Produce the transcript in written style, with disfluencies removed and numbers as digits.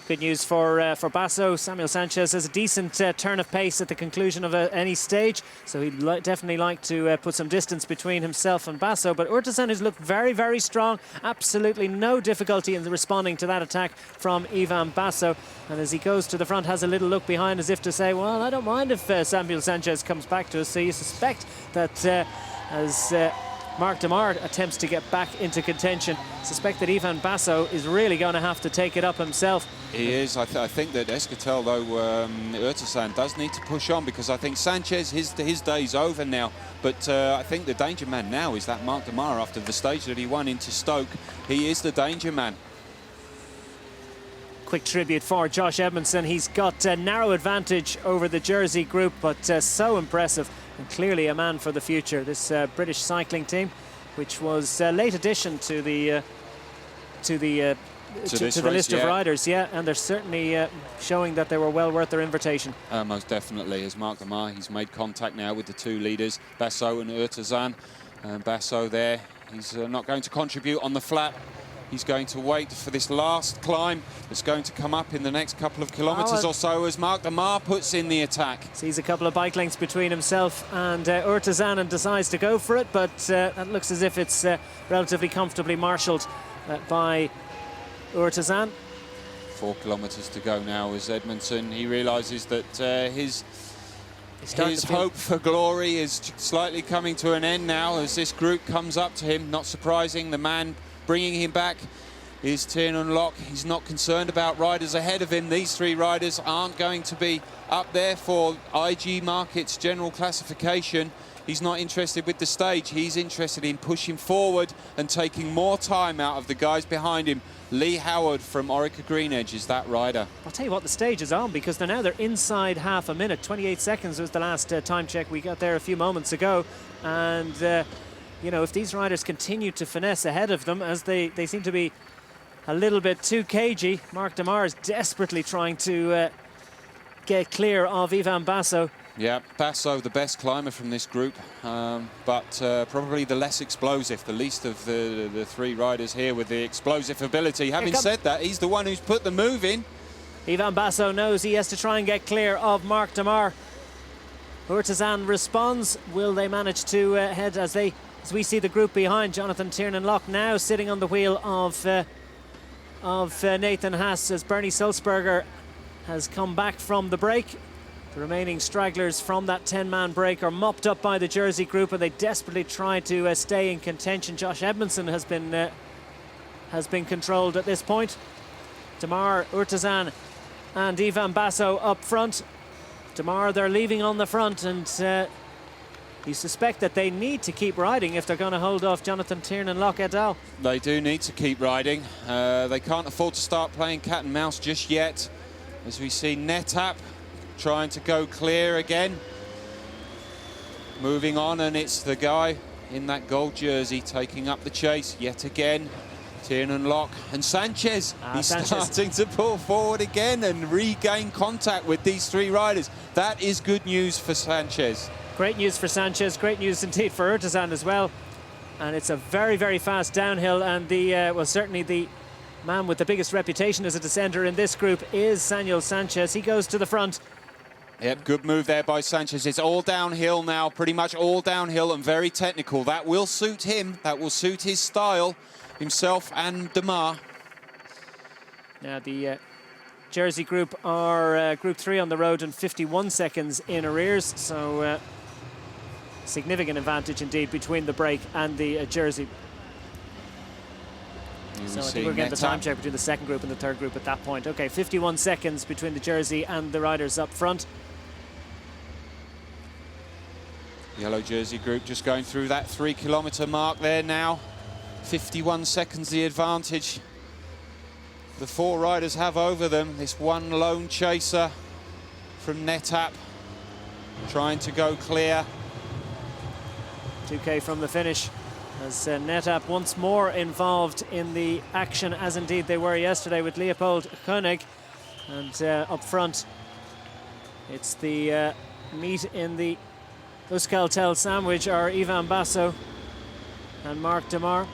Good news for Basso. Samuel Sanchez has a decent turn of pace at the conclusion of any stage, so he'd definitely like to put some distance between himself and Basso. But Urtasun has looked very, very strong. Absolutely no difficulty in responding to that attack from Ivan Basso. And as he goes to the front, has a little look behind as if to say, well, I don't mind if Samuel Sanchez comes back to us. So you suspect that as Marc Demar attempts to get back into contention, suspect that Ivan Basso is really going to have to take it up himself. He is. I think that Escatel, though, Urtasun does need to push on, because I think Sanchez, his day's over now. But I think the danger man now is that Marc Demar, after the stage that he won into Stoke. He is the danger man. Quick tribute for Josh Edmondson. He's got a narrow advantage over the Jersey group, but so impressive. And clearly a man for the future. This British cycling team, which was a late addition to the list of riders, yeah, and they're certainly showing that they were well worth their invitation. Most definitely. As Marc Demar, he's made contact now with the two leaders, Basso and Urtasun. Basso there, he's not going to contribute on the flat. He's going to wait for this last climb that's going to come up in the next couple of kilometres or so as Marc Demar puts in the attack. Sees a couple of bike lengths between himself and Urtasun and decides to go for it, but that looks as if it's relatively comfortably marshalled by Urtasun. 4 kilometres to go now as Edmondson, he realises that his hope for glory is slightly coming to an end now as this group comes up to him. Not surprising, the man bringing him back is Tiernan-Locke. He's not concerned about riders ahead of him. These three riders aren't going to be up there for IG Markets general classification. He's not interested with the stage. He's interested in pushing forward and taking more time out of the guys behind him. Leigh Howard from Orica GreenEDGE is that rider. I'll tell you what, the stage is on, because they're inside half a minute. 28 seconds was the last time check we got there a few moments ago. And you know, if these riders continue to finesse ahead of them, as they seem to be a little bit too cagey, Marc Demar is desperately trying to get clear of Ivan Basso. Yeah, Basso, the best climber from this group, but probably the less explosive, the least of the three riders here with the explosive ability. Having said that, he's the one who's put the move in. Ivan Basso knows he has to try and get clear of Marc Demar. Urtasun responds. Will they manage to head as we see the group behind? Jonathan Tiernan-Locke now sitting on the wheel of Nathan Haas as Bernie Sulzberger has come back from the break. The remaining stragglers from that 10-man break are mopped up by the Jersey group, and they desperately try to stay in contention. Josh Edmondson has been controlled at this point. Demar, Urtasun and Ivan Basso up front. Demar, they're leaving on the front, and you suspect that they need to keep riding if they're going to hold off Jonathan Tiernan-Locke et al. They do need to keep riding. They can't afford to start playing cat and mouse just yet, as we see NetApp trying to go clear again. Moving on, and it's the guy in that gold jersey taking up the chase yet again. Tiernan-Locke and Sanchez. He's starting to pull forward again and regain contact with these three riders. That is good news for Sanchez. Great news for Sanchez, great news indeed for Urtasun as well. And it's a very, very fast downhill, and well, certainly the man with the biggest reputation as a descender in this group is Samuel Sanchez. He goes to the front. Yep, good move there by Sanchez. It's all downhill now, pretty much all downhill and very technical. That will suit him, that will suit his style, himself and Demar. Now the Jersey group are Group 3 on the road and 51 seconds in arrears, so significant advantage indeed between the break and the Jersey. So I think we're getting the time check between the second group and the third group at that point. Okay, 51 seconds between the Jersey and the riders up front. Yellow jersey group just going through that 3-kilometre mark there now. 51 seconds the advantage the four riders have over them. This one lone chaser from NetApp trying to go clear. 2K from the finish as NetApp once more involved in the action, as indeed they were yesterday with Leopold Koenig. And up front, it's the meat in the Euskaltel sandwich are Ivan Basso and Marc Demar.